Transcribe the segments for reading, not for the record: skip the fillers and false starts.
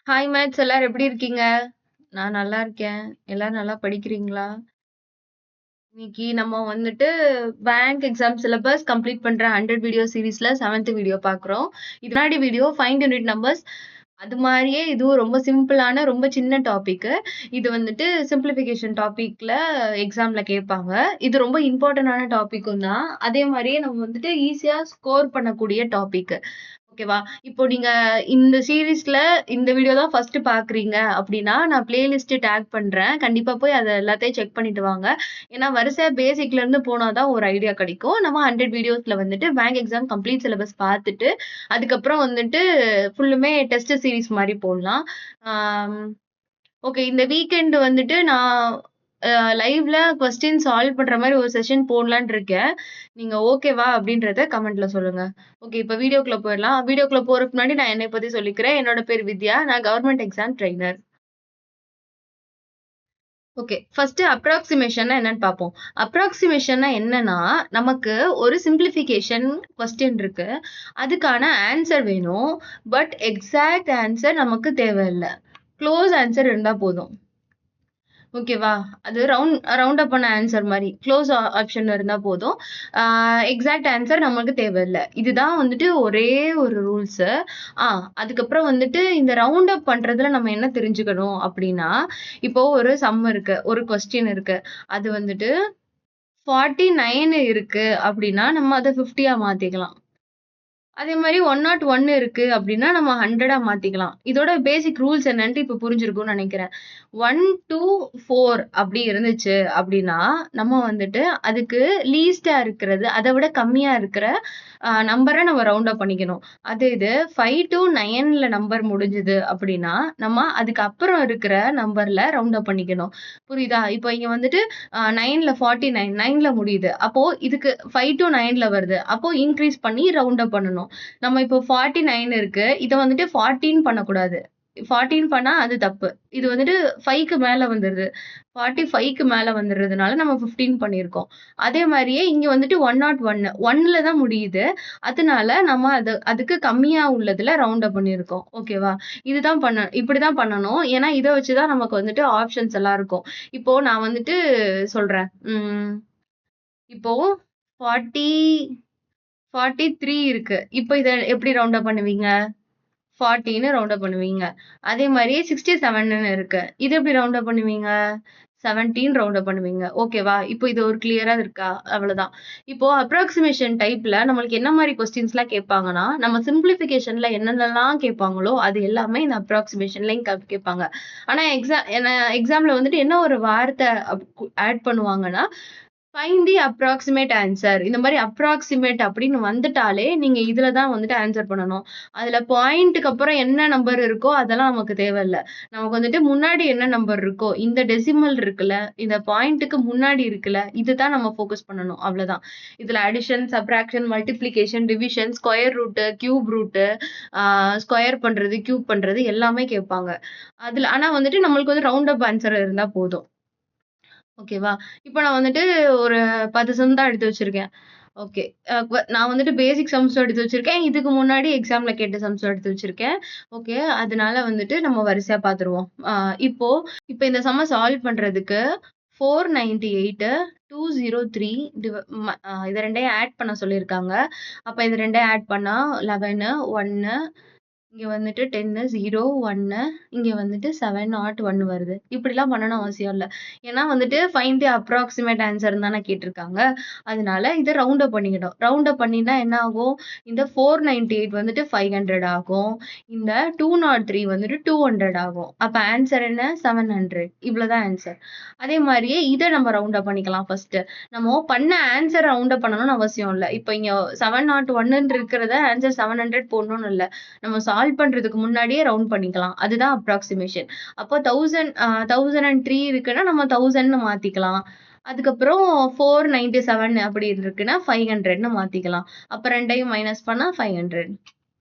Hi mats எல்லாரும் எப்படி இருக்கீங்க? நான் நல்லா இருக்கேன். எல்லாரும் நல்லா படிக்கிறீங்களா? இன்னைக்கு நம்ம வந்துட்டு பேங்க் எக்ஸாம் சிலபஸ் கம்ப்ளீட் பண்ற 100 வீடியோ சீரிஸ்ல 7th வீடியோ பார்க்குறோம். இது முன்னாடி வீடியோ ஃபைண்ட் யூனிட் நம்பர்ஸ் அது மாதிரியே இதுவும் ரொம்ப சிம்பிளான ரொம்ப சின்ன டாபிக். இது வந்துட்டு சிம்பிளிஃபிகேஷன் டாபிக்ல எக்ஸாம்ல கேட்பாங்க. இது ரொம்ப இம்பார்ட்டன்டான டாபிக்கும் தான். அதே மாதிரியே நம்ம வந்துட்டு ஈஸியா ஸ்கோர் பண்ணக்கூடிய டாபிக். ஓகேவா? இப்போ நீங்க இந்த சீரிஸ்ல இந்த வீடியோ தான் ஃபர்ஸ்ட் பார்க்குறீங்க அப்படின்னா, நான் பிளேலிஸ்ட் டாக் பண்றேன். கண்டிப்பா போய் அத எல்லாத்தையும் செக் பண்ணிட்டு வாங்க. ஏன்னா வரிசையா பேசிக்ல இருந்து போனா தான் ஒரு ஐடியா கிடைக்கும். நம்ம 100 வீடியோஸ்ல வந்துட்டு பேங்க் எக்ஸாம் கம்ப்ளீட் சிலபஸ் பார்த்துட்டு, அதுக்கப்புறம் வந்துட்டு ஃபுல்லுமே டெஸ்ட் சீரிஸ் மாரி போடலாம். ஆம். ஓகே. இந்த வீக்கெண்ட் வந்துட்டு நான் லைவ்ல கொஸ்டின் சால்வ் பண்ற மாரி ஒரு செஷன் போடலான்னு இருக்கேன். நீங்க ஓகேவா? அப்படின்றத கமெண்ட்ல சொல்லுங்க. ஓகே. இப்ப வீடியோக்குள்ள போயிரலாம். வீடியோக்குள்ள போறதுக்கு முன்னாடி நான் என்னைய பத்தி சொல்லிக்கிறேன். என்னோட பேர் வித்யா. நான் government exam trainer. Okay. First அப்ராக்ஸிமேஷன்னா என்னன்னு பார்ப்போம். அப்ராக்ஸிமேஷன்னா என்னன்னா, நமக்கு ஒரு சிம்ப்ளிஃபிகேஷன் கொஸ்டின் இருக்கு. அதுக்கான ஆன்சர் வேணும். பட் எக்ஸாக்ட் ஆன்சர் நமக்கு தேவையில்ல. க்ளோஸ் ஆன்சர் இருந்தா போதும். ஓகேவா? அது ரவுண்ட் அப் பண்ண ஆன்சர் மாரி. க்ளோஸ் ஆப்ஷன் இருந்தா போதும். எக்ஸாக்ட் ஆன்சர் நமக்கு தேவையில்ல. இதுதான் வந்துட்டு ஒரே ஒரு ரூல்ஸு. ஆ அதுக்கப்புறம் வந்துட்டு இந்த ரவுண்ட் அப் பண்றதுல நம்ம என்ன தெரிஞ்சுக்கணும் அப்டின்னா, இப்போ ஒரு சம் இருக்கு. ஒரு கொஸ்டின் இருக்கு. அது வந்துட்டு 49 இருக்கு அப்டின்னா, நம்ம அத 50யா மாத்திக்கலாம். அதே மாரி 101 இருக்கு அப்டின்னா, நம்ம 100ஆ மாத்திக்கலாம். இதோட பேசிக் ரூல்ஸ் என்னன்ட்டு இப்ப புரிஞ்சிருக்கும்னு நெனைக்கிறேன். 1, 2, 4 அப்டி இருந்துச்சு அப்டின்னா, நம்ம வந்துட்டு அதுக்கு லீஸ்ட்டா இருக்கிறது, அத விட கம்மியா இருக்கிற நம்பர நம்ம ரவுண்ட் அப் பண்ணிக்கணும். அதே இது 5 to 9ல நம்பர் முடிஞ்சது அப்டின்னா, நம்ம அதுக்கு அப்புறம் இருக்கிற நம்பர்ல ரவுண்ட் அப் பண்ணிக்கணும். புரியுதா? இப்போ இங்க வந்துட்டு 9ல 49 9ல முடியுது. அப்போ இதுக்கு 5 to 9ல வருது. அப்போ இன்கிரீஸ் பண்ணி ரவுண்ட் அப் பண்ணணும். நம்ம இப்போ 49 இருக்கு. இத வந்துட்டு 14 பண்ணக்கூடாது. 14 பண்ணா அது தப்பு. இது வந்துட்டு 5க்கு மேல வந்துருது. 45க்கு மேல வந்துர்றதுனால நம்ம 15 பண்ணியிருக்கோம். அதே மாரியே இங்க வந்துட்டு 101 1ல தான் முடியுது. அதனால நம்ம அதுக்கு கம்மியா உள்ளதுல ரவுண்ட் அப் பண்ணியிருக்கோம். ஓகேவா? இப்படிதான் பண்ணணும். ஏன்னா இத வச்சு தான் நமக்கு வந்துட்டு ஆப்ஷன்ஸ் எல்லாம் இருக்கும். இப்போ நான் வந்துட்டு சொல்றேன். இப்போ 40 43 இருக்கு. இப்ப இத எப்படி ரவுண்ட் அப் பண்ணுவீங்க? 40ன்னு ரவுண்ட் அப் பண்ணுவீங்க. அதே மாரி 67ன்னு இருக்கு. இத எப்படி ரவுண்ட் அப் பண்ணுவீங்க? 17 ரவுண்ட் அப் பண்ணுவீங்க. ஓகேவா? இப்போ இது ஒரு கிளியரா இருக்கா? அவ்வளதான். இப்போ அப்ராக்ஸிமேஷன் டைப்ல நம்மளுக்கு என்ன மாரி கொஸ்டின்ஸ்லாம் கேட்பாங்கன்னா, நம்ம சிம்ப்ளிஃபிகேஷன்ல என்னென்னலாம் கேட்பாங்களோ, அது எல்லாமே இந்த அப்ராக்ஸிமேஷன்லயும் கேட்பாங்க. ஆனா எக்ஸாம்ல வந்துட்டு என்ன ஒரு வார்த்தை ஆட் பண்ணுவாங்கன்னா, ஃபைண்ட் தி அப்ராக்ஸிமேட் ஆன்சர். இந்த மாரி அப்ராக்ஸிமேட் அப்படின்னு வந்துட்டாலே, நீங்க இதுல தான் வந்துட்டு ஆன்சர் பண்ணணும். அதுல பாயிண்ட்க்கு அப்புறம் என்ன நம்பர் இருக்கோ, அதெல்லாம் நமக்கு தேவையில்ல. நமக்கு வந்துட்டு முன்னாடி என்ன நம்பர் இருக்கோ, இந்த டெசிமல் இருக்குல்ல, இந்த பாயிண்ட்க்கு முன்னாடி இருக்குல்ல, இதுதான் நம்ம ஃபோக்கஸ் பண்ணணும். அவ்வளதான். இதுல addition, subtraction, multiplication, division, square root, cube root, square பண்றது, கியூப் பண்றது எல்லாமே கேட்பாங்க. அதுல ஆனா வந்துட்டு நம்மளுக்கு வந்து ரவுண்ட் அப் ஆன்சர் இருந்தா போதும். ஓகேவா? இப்ப நான் வந்துட்டு ஒரு 10 சம் தான் எடுத்து வச்சிருக்கேன். ஓகே. நான் வந்துட்டு பேசிக் சம்ஸும் எடுத்து வச்சிருக்கேன். இதுக்கு முன்னாடி எக்ஸாம்ல கேட்ட சம்ஸும் எடுத்து வச்சிருக்கேன். ஓகே. அதனால வந்துட்டு நம்ம வரிசையா பார்த்துருவோம். இப்போ இப்ப இந்த சம்ம சால்வ் பண்றதுக்கு 498 203 இத 2யும் ஆட் பண்ண சொல்லியிருக்காங்க. அப்ப இது 2யும் ஆட் பண்ணா 11 1 இங்க வந்துட்டு 10 0 1 இங்க வந்துட்டு 7 நாட் 1 வருது. இப்படிலாம் பண்ணணும்னு அவசியம் இல்ல. ஏன்னா வந்துட்டு ஃபைண்ட் தி அப்ராக்ஸிமேட் ஆன்சர் தானே கேட்டிருக்காங்க. அதனால இத ரவுண்ட் அப் பண்ணிக்கணும். ரவுண்ட் அப் பண்ணினா என்ன ஆகும்? இந்த 498 வந்துட்டு 500 ஆகும். இந்த 203 வந்துட்டு 200 ஆகும். அப்ப ஆன்சர் என்ன? 700. இவ்வளவுதான் ஆன்சர். அதே மாரியே இத நம்ம ரவுண்ட் அப் பண்ணிக்கலாம் ஃபர்ஸ்ட். நம்ம பண்ண ஆன்சர் ரவுண்ட் அப் பண்ணணும்னு அவசியம் இல்ல. இப்ப இங்க 701ன்னு இருக்கிறத ஆன்சர் 700 போடணும்னு இல்ல. நம்ம சால்வ் பண்றதுக்கு முன்னாடியே ரவுண்ட் பண்ணிக்கலாம். அதுதான் அப்ராக்ஸிமேஷன். அப்போ 1003 இருக்குன்னா நம்ம 1000ன்னு மாத்திக்கலாம். அதுக்கப்புறம் 497 அப்படி இருக்குன்னா 500ன்னு மாத்திக்கலாம். அப்ப 2யும் மைனஸ் பண்ணா 500.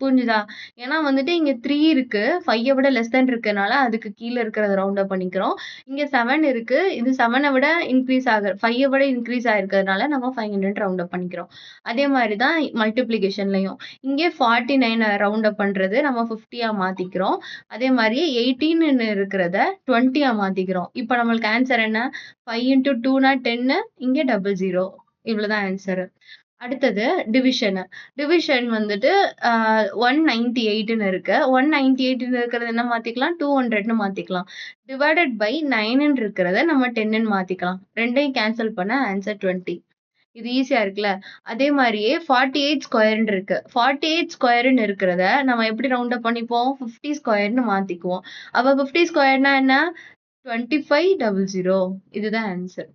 புரிஞ்சுதா? ஏன்னா வந்துட்டு இங்க 3 இருக்கு. 5 விட லெஸ் தென் இருக்கனால அதுக்கு கீழ இருக்கிறத ரவுண்ட் அப் பண்ணிக்கிறோம். இங்க 7 இருக்கு. இது 7 விட இன்கிரீஸ் 5 விட இன்கிரீஸ் ஆயிருக்கிறதுனால நம்ம 500 ரவுண்ட் அப் பண்ணிக்கிறோம். அதே மாதிரி தான் மல்டிப்ளிகேஷன்லயும். இங்கே 49 ரவுண்ட் அப் பண்றது நம்ம 50 மாத்திக்கிறோம். அதே மாதிரி 18 இருக்கிறத 20 மாத்திக்கிறோம். இப்போ நம்மளுக்கு ஆன்சர் என்ன? 5 into 2 10, இங்க 00. இவ்வளவுதான் ஆன்சர். அடுத்தது டிவிஷன். டிவிஷன் வந்துட்டு 198 இருக்கு. 198 இருக்கிறது என்ன மாத்திக்கலாம்? 200 மாத்திக்கலாம். டிவைடட் பை 9 இருக்கிறத நம்ம 10 மாத்திக்கலாம். ரெண்டையும் கேன்சல் பண்ண ஆன்சர் 20. இது ஈஸியா இருக்குல்ல? அதே மாதிரியே 48 ஸ்கொயர்ன்னு இருக்கு. 48 ஸ்கொயர்ன்னு இருக்கிறத நம்ம எப்படி ரவுண்ட் அப் பண்ணிப்போம்? 50 ஸ்கொயர்ன்னு மாத்திக்குவோம். அப்ப 50 ஸ்கொயர்னா என்ன? 2500. இதுதான் ஆன்சர்.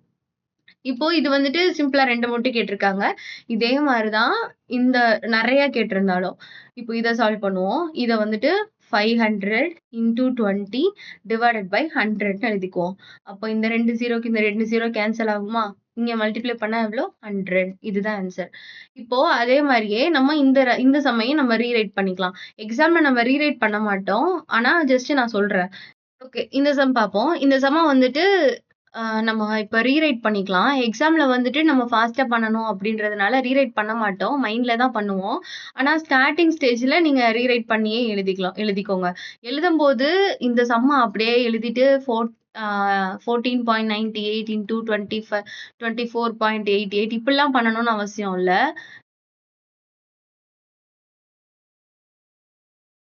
இப்போ இது வந்துட்டு சிம்பிளா 2 மட்டும் கேட்டிருக்காங்க. இதே மாதிரிதான் இந்த நிறைய கேட்டிருந்தாலும். இப்போ இதை சால்வ் பண்ணுவோம். இதை வந்துட்டு 500 into 20 divided by 100 எழுதிக்குவோம். அப்போ இந்த 2 ஜீரோக்கு இந்த 2 ஜீரோ கேன்சல் ஆகுமா? இங்க மல்டிப்ளை பண்ணா எவ்வளோ? 100. இதுதான் ஆன்சர். இப்போ அதே மாதிரியே நம்ம இந்த சம்மையும் நம்ம ரீரைட் பண்ணிக்கலாம். எக்ஸாம்ல நம்ம ரீரைட் பண்ண மாட்டோம். ஆனா ஜஸ்ட் நான் சொல்றேன். ஓகே, இந்த சம் பார்ப்போம். இந்த சம்மை வந்துட்டு நம்ம இப்ப ரீரைட் பண்ணிக்கலாம். எக்ஸாம்ல வந்துட்டு நம்ம ஃபாஸ்ட்டா பண்ணணும் அப்படின்றதுனால ரீரைட் பண்ண மாட்டோம். மைண்ட்ல தான் பண்ணுவோம். ஆனா ஸ்டார்ட்டிங் ஸ்டேஜ்ல நீங்க ரீரைட் பண்ணியே எழுதிக்கோங்க. எழுதும்போது இந்த சம்ம அப்படியே எழுதிட்டு 14.98 into 24.88 இப்படிலாம் பண்ணணும்னு அவசியம் இல்ல.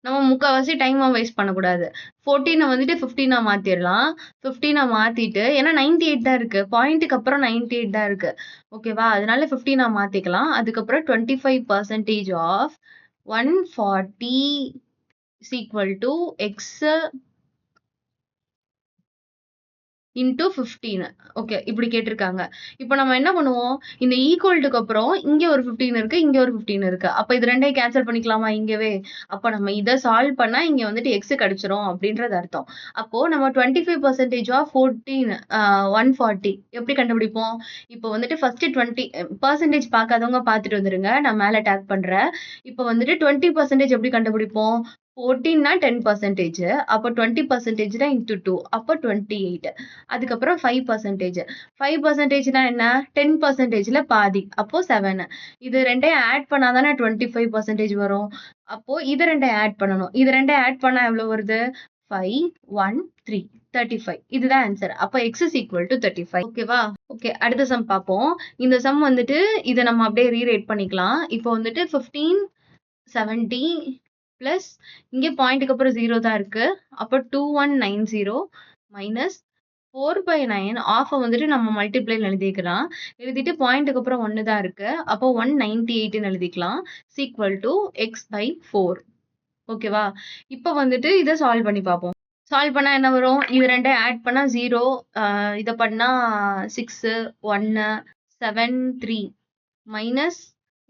நம்ம முக்காவாசி டைம் வேஸ்ட் பண்ணக்கூடாது. 14 வந்துட்டு 15 மாத்திரலாம். 15 மாத்திட்டு, ஏன்னா 98 தான் இருக்கு. பாயிண்ட்டுக்கு அப்புறம் 98 தான் இருக்கு. ஓகேவா? அதனால 15 மாத்திக்கலாம். அதுக்கப்புறம் 25% of 140 is equal to x into 15. Okay, இப்படி கேட்டிருக்காங்க. இப்போ நம்ம என்ன பண்ணுவோம்? இந்த ஈக்குவல்ட்டுக்கு அப்புறம் இங்க ஒரு 15 இருக்கு, இங்க ஒரு 15 இருக்கு. அப்ப இது ரெண்டையும் கேன்சல் பண்ணிக்கலாமா இங்கவே? அப்ப நம்ம இதை சால்வ் பண்ணா இங்க வந்துட்டு x கிடைச்சிரும் அப்படின்றது அர்த்தம். அப்போ நம்ம 25% ஆஃப் 140 எப்படி கண்டுபிடிப்போம்? இப்போ வந்துட்டு ஃபர்ஸ்ட் 20% பார்க்காதவங்க பார்த்துட்டு வந்துருங்க. நான் மேல டேக் பண்றேன். இப்போ வந்துட்டு 20% எப்படி கண்டுபிடிப்போம்? 14னா 10%. அப்போ 20% into 2. அப்போ 28. அதுக்கப்புறம் 5%. 5%னா என்ன? 10%ல பாதி. அப்போ 7. இது ரெண்டையும் ஆட் பண்ணாதானே 25% வரும். அப்போ இது ரெண்டையும் ஆட் பண்ணணும். இது ரெண்டையும் ஆட் பண்ணா எவ்வளவு வருது? 5, 1, 3. 35. இதுதான் ஆன்சர். அப்ப x is equal to 35. ஓகேவா? ஓகே, அடுத்த சம் பார்ப்போம். இந்த சம் வந்துட்டு இதை நம்ம அப்படியே ரீரைட் பண்ணிக்கலாம். இப்போ வந்துட்டு 15, 70 பிளஸ் இங்கே பாயிண்ட்டுக்கு அப்புறம் 0 தான் இருக்கு. அப்போ 2190 மைனஸ் 4/9 ஆஃப் வந்துட்டு நம்ம மல்டிப்ளைல எழுதிக்கலாம். எழுதிட்டு பாயிண்ட்டுக்கு அப்புறம் 1 தான் இருக்கு. அப்போ 198ன்னு எழுதிக்கலாம். Equal to x/4. ஓகேவா? இப்போ வந்துட்டு இதை சால்வ் பண்ணி பார்ப்போம். சால்வ் பண்ணா என்ன வரும்? இது ரெண்டையும் ஆட் பண்ணா 0, இதை பண்ணா 6, 1, 7, 3 மைனஸ்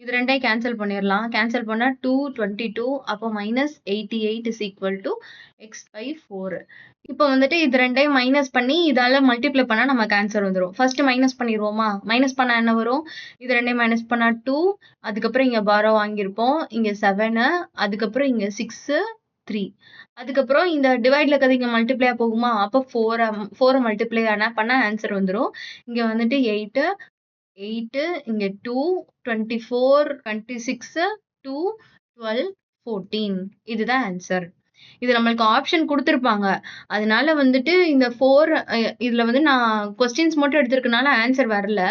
இது ரெண்டையும் கேன்சல் பண்ணிடலாம். கேன்சல் பண்ணா 222. அப்போ -88 is equal to x/4. இப்போ வந்துட்டு இது ரெண்டையும் மைனஸ் பண்ணி இதால மல்டிப்ளை பண்ணா நமக்கு ஆன்சர் வந்துடும். First minus பண்ணிடுவோமா? மைனஸ் பண்ணா என்ன வரும்? இது ரெண்டையும் மைனஸ் பண்ணா 2, அதுக்கப்புறம் இங்க பாரோ வாங்கியிருப்போம், இங்க 7, அதுக்கப்புறம் இங்க 6, 3. அதுக்கப்புறம் இந்த டிவைட்ல இருக்கிறது இங்க மல்டிப்ளை போகுமா? அப்போ 4 மல்டிப்ளை பண்ணா ஆன்சர் வந்துடும். இங்க வந்துட்டு 8, இங்க 2, 24, 26, 2, 12, 14. இதுதான் ஆன்சர். இது நம்மளுக்கு ஆப்ஷன் கொடுத்திருப்பாங்க. அதனால வந்துட்டு இந்த 4 இதுல வந்து நான் கொஸ்டின்ஸ் மட்டும் எடுத்திருக்கனால ஆன்சர் வரல.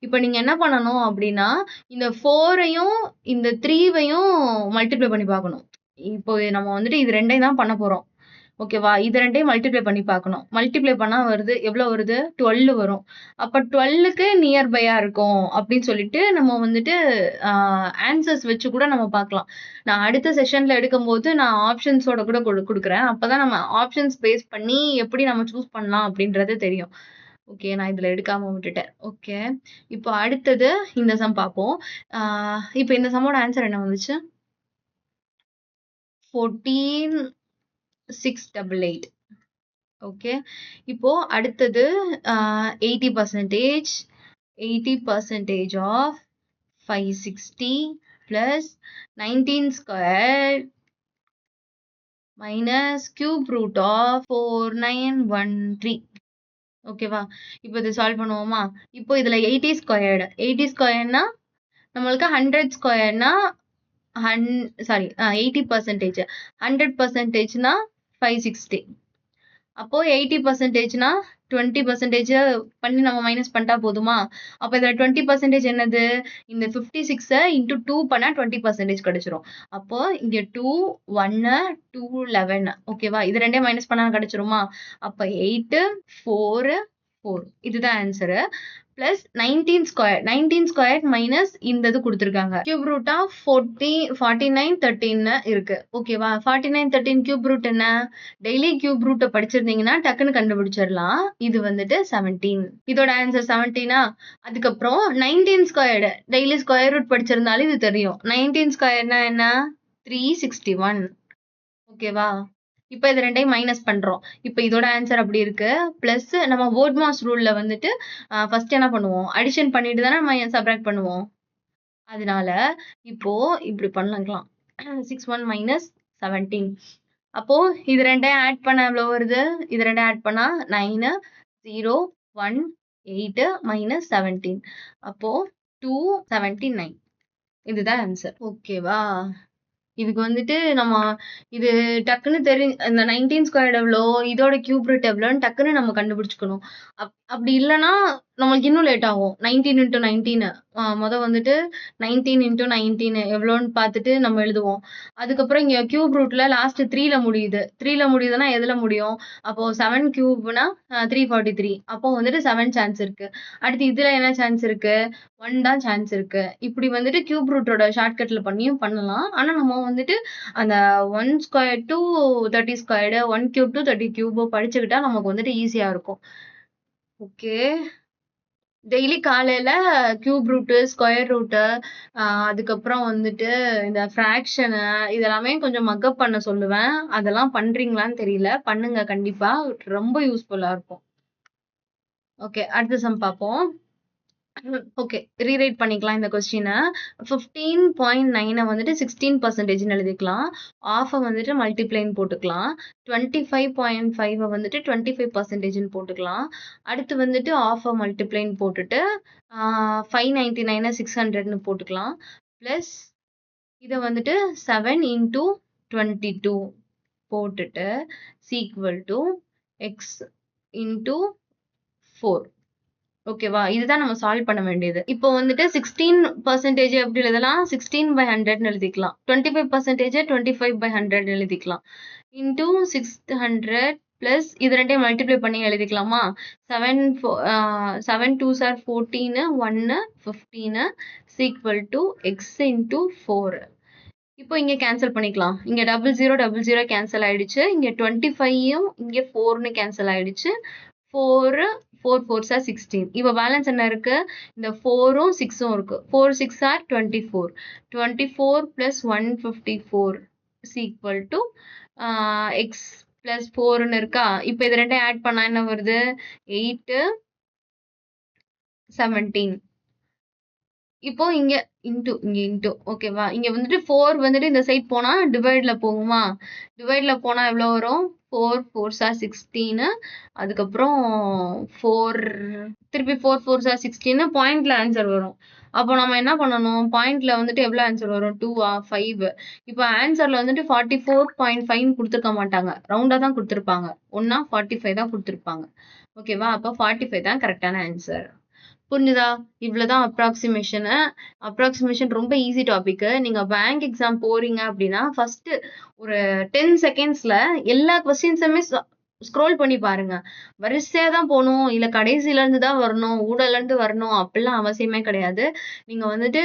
இப்போ நீங்க என்ன பண்ணணும் அப்படின்னா, இந்த 4ஐயும் இந்த 3வையும் மல்டிப்ளை பண்ணி பார்க்கணும். இப்போ நம்ம வந்துட்டு இது ரெண்டையும் தான் பண்ண போறோம். ஓகேவா? இது ரெண்டையும் மல்டிப்ளை பண்ணி பார்க்கணும். மல்டிப்ளை பண்ணா வருது, எவ்வளவு வருது? 12 வரும். அப்ப 12க்கு நியர்பையா இருக்கும் அப்படின்னு சொல்லிட்டு நம்ம வந்துட்டு ஆன்சர்ஸ் வச்சு கூட நம்ம பார்க்கலாம். நான் அடுத்த செஷன்ல எடுக்கும்போது நான் ஆப்ஷன்ஸோட கூட கொடுக்குறேன். அப்பதான் நம்ம ஆப்ஷன்ஸ் பேஸ் பண்ணி எப்படி நம்ம சூஸ் பண்ணலாம் அப்படின்றது தெரியும். ஓகே, நான் இதுல எடுக்காம விட்டுட்டேன். ஓகே, இப்போ அடுத்தது இந்த சம் பார்ப்போம். இப்போ இந்த சம்மோட ஆன்சர் என்ன வந்துச்சு? 14,688. ஓகே, இப்போ அடுத்தது 80% of 560 plus 19 square minus cube root of 4913. ஓகேவா? இப்போ இது சால்வ் பண்ணுவோமா? இப்போ இதுல 80 ஸ்கொயர்டு. 80 ஸ்கொயர்னா நம்மளுக்கு 100 ஸ்கொயர்னா 80%. 100%னா 560. அப்போ 80%னா 20% பண்ணி நம்ம மைனஸ் பண்ணிட்டா போதுமா? அப்ப இதுல 20% என்னது? இந்த 56 இன்டு 2 பண்ணா 20% கிடைச்சிரும். அப்போ இங்க 2, 1, 2, 11. ஓகேவா? இது ரெண்டையும் மைனஸ் பண்ணா கிடைச்சிருமா? அப்ப 8, 4, 4. இதுதான் answer. Plus 19 square. 19 square minus இந்த இது கொடுத்துருக்காங்க. கியூப் ரூட் ஆஃப் 4913 இருக்கு. ஓகேவா? 4913 கியூப் ரூட் என்ன? டெய்லி கியூப் ரூட்டை படிச்சிருந்தீங்கன்னா டக்குன்னு கண்டுபிடிச்சிடலாம். இது வந்துட்டு 17. இதோட ஆன்சர் 17ஆ? அதுக்கப்புறம் 19 ஸ்கொயர்டு. டெய்லி ஸ்கொயர் ரூட் படிச்சிருந்தாலும் இது தெரியும். 19 ஸ்கொயர்னா என்ன? 361. ஓகேவா? இப்ப இது ரெண்டையும் மைனஸ் பண்றோம். இப்ப இதோட ஆன்சர் அப்படி இருக்கு. பிளஸ் நம்ம போர்ட்மாஸ் ரூல்ல வந்துட்டு ஃபர்ஸ்ட் என்ன பண்ணுவோம்? அடிஷன் பண்ணிட்டு தானே நம்ம சப்ராக்ட் பண்ணுவோம். அதனால இப்போ இப்படி பண்ணலாம். 61 மைனஸ் 17. அப்போ இது ரெண்டையும் ஆட் பண்ண எவ்வளவு வருது? இது ரெண்டையும் ஆட் பண்ணா 9, 0, 1, 8 மைனஸ் 17. அப்போ 279. இதுதான் ஆன்சர். ஓகேவா? இதுக்கு வந்துட்டு நம்ம இது டக்குன்னு இந்த 19 ஸ்கொயர்டு எவ்வளோ? இதோட கியூப் ரூட் எவ்வளோன்னு டக்குன்னு நம்ம கண்டுபிடிச்சுக்கணும். அப்படி இல்லைன்னா நம்மளுக்கு இன்னும் லேட் ஆகும். 19 இன்டூ 19 வந்துட்டு 19 இன்டூ 19 எவ்வளோன்னு பார்த்துட்டு நம்ம எழுதுவோம். அதுக்கப்புறம் இங்க கியூப் ரூட்ல லாஸ்ட் 3ல முடியுது. 3ல முடியுதுன்னா எதுல முடியும்? அப்போ 7 கியூப்னா 343. அப்போ வந்துட்டு 7 சான்ஸ் இருக்கு. அடுத்து இதுல என்ன சான்ஸ் இருக்கு? 1 தான் சான்ஸ் இருக்கு. இப்படி வந்துட்டு கியூப் ரூட்டோட ஷார்ட்கட்ல பண்ணியும் பண்ணலாம். ஆனா நம்ம வந்துட்டு அந்த 1 square to 30 squared, 1 cube to 30 cube படிச்சுக்கிட்டா நமக்கு வந்துட்டு ஈஸியா இருக்கும். ஓகே. டெய்லி காலையில கியூப் ரூட்டு, ஸ்கொயர் ரூட்டு, அதுக்கப்புறம் வந்துட்டு இந்த ஃப்ராக்ஷனு இதெல்லாமே கொஞ்சம் மக்கப் பண்ண சொல்லுவேன். அதெல்லாம் பண்றீங்களான்னு தெரியல. பண்ணுங்க கண்டிப்பா. ரொம்ப யூஸ்ஃபுல்லா இருக்கும். ஓகே. அடுத்த சம் பார்ப்போம். ஓகே. ரீரைட் பண்ணிக்கலாம் இந்த கொஸ்டின. 15.9 வந்துட்டு 16%ன்னு எழுதிக்கலாம். ஆஃப வந்துட்டு மல்டிப்ளைன்னு போட்டுக்கலாம். 25.5 வந்துட்டு 25%ன்னு போட்டுக்கலாம். அடுத்து வந்துட்டு ஆஃப மல்டிப்ளைன்னு போட்டுட்டு 599 600ன்னு போட்டுக்கலாம். பிளஸ் இத வந்துட்டு 7 இன்டூ 22 போட்டுட்டு சீக்வல் டு எக்ஸ் இன்டூ 4. ஓகேவா? இதுதான் நம்ம சால்வ் பண்ண வேண்டியது. இப்போ வந்துட்டு 16% எப்படி எழுதலாம்? 16/100ன்னு எழுதிக்கலாம். 25% 25/100 எழுதிக்கலாம். இன்டூ 600 பிளஸ் இது ரெண்டையும் மல்டிப்ளை பண்ணி எழுதிக்கலாமா? 7 2s are 14, 1 15 is equal to x into 4. இப்போ இங்க கேன்சல் பண்ணிக்கலாம். இங்க 00 கேன்சல் ஆயிடுச்சு. இங்க 25யும் இங்க 4ன்னு கேன்சல் ஆயிடுச்சு. 4 4s are 16. இப்போ பேலன்ஸ் என்ன இருக்கு? இந்த 4ம் 6ம் இருக்கு. 4 6 are 24. 24 plus 154 is equal to x plus 4ன்னு இருக்கா? இப்போ இது ரெண்டையும் ஆட் பண்ணா என்ன வருது? 8 17. இப்போ இங்க இன்டு ஓகேவா? இங்க வந்துட்டு 4 வந்துட்டு இந்த சைட் போனா டிவைட்ல போகுமா? டிவைட்ல போனா எவ்வளவு வரும்? 4 4s are 16. அதுக்கப்புறம் 4 திருப்பி 4 4s are 16 பாயிண்ட்ல ஆன்சர் வரும். அப்போ நம்ம என்ன பண்ணணும்? பாயிண்ட்ல வந்துட்டு எவ்வளவு ஆன்சர் வரும்? 2 5. இப்போ ஆன்சர்ல வந்துட்டு 44.5 கொடுத்துருக்க மாட்டாங்க. ரவுண்டா தான் கொடுத்துருப்பாங்க. ஒன்னா 45 தான் கொடுத்துருப்பாங்க. ஓகேவா? அப்போ 45 தான் கரெக்டான ஆன்சர். புரிஞ்சுதா? இவ்வளவுதான் அப்ராக்சிமேஷன் ரொம்ப ஈஸி டாபிக். நீங்க பேங்க் எக்ஸாம் போறீங்க அப்படின்னா ஃபர்ஸ்ட் ஒரு 10 செகண்ட்ஸ்ல எல்லா கொஸ்டின்ஸுமே ஸ்க்ரோல் பண்ணி பாருங்க. வரிசையா தான் போகணும், இல்ல கடைசில இருந்து தான் வரணும், ஊடல்ல இருந்து வரணும் அப்படிலாம் அவசியமே கிடையாது. நீங்க வந்துட்டு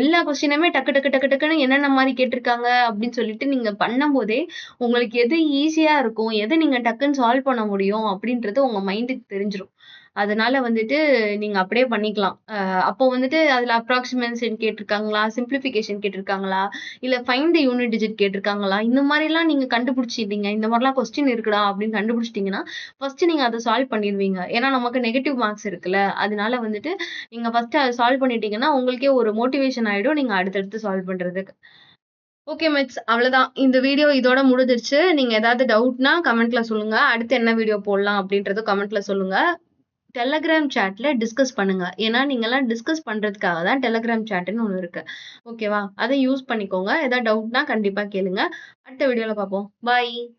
எல்லா கொஸ்டினுமே டக்கு டக்கு டக்கு டக்குன்னு என்னென்ன மாதிரி கேட்டிருக்காங்க அப்படின்னு சொல்லிட்டு நீங்க பண்ணும் போதே உங்களுக்கு எது ஈஸியா இருக்கும், எது நீங்க டக்குன்னு சால்வ் பண்ண முடியும் அப்படின்றது உங்க மைண்டுக்கு தெரிஞ்சிடும். அதனால வந்துட்டு நீங்க அப்படியே பண்ணிக்கலாம். அப்போ வந்துட்டு அதுல அப்ராக்ஸிமேஷன் கேட்டிருக்காங்களா, சிம்பிளிஃபிகேஷன் கேட்டிருக்காங்களா, இல்ல ஃபைண்ட் தி யூனிட் டிஜிட் கேட்டிருக்காங்களா, இந்த மாதிரிலாம் நீங்க கண்டுபிடிச்சிட்டீங்க. இந்த மாதிரிலாம் கொஸ்டின் இருக்குடா அப்படின்னு கண்டுபிடிச்சிட்டீங்கன்னா ஃபர்ஸ்ட் நீங்க அதை சால்வ் பண்ணிடுவீங்க. ஏன்னா நமக்கு நெகட்டிவ் மார்க்ஸ் இருக்குல்ல. அதனால வந்துட்டு நீங்க ஃபர்ஸ்ட் அதை சால்வ் பண்ணிட்டீங்கன்னா உங்களுக்கே ஒரு மோட்டிவேஷன் ஆயிடும் நீங்க அடுத்தடுத்து சால்வ் பண்றதுக்கு. Okay maths. அவ்வளதான். இந்த வீடியோ இதோட முடிஞ்சிருச்சு. நீங்க ஏதாவது டவுட்னா கமெண்ட்ல சொல்லுங்க. அடுத்து என்ன வீடியோ போடலாம் அப்படின்றதும் கமெண்ட்ல சொல்லுங்க. டெலகிராம் சாட்ல டிஸ்கஸ் பண்ணுங்க. ஏன்னா, நீங்கலாம் டிஸ்கஸ் பண்றதுக்காக தான் டெலகிராம் சாட்ன்னு ஒண்ணு இருக்கு. ஓகேவா? அத யூஸ் பண்ணிக்கோங்க. ஏதாவது டவுட்னா கண்டிப்பா கேளுங்க. அடுத்த வீடியோல பார்ப்போம். பாய்.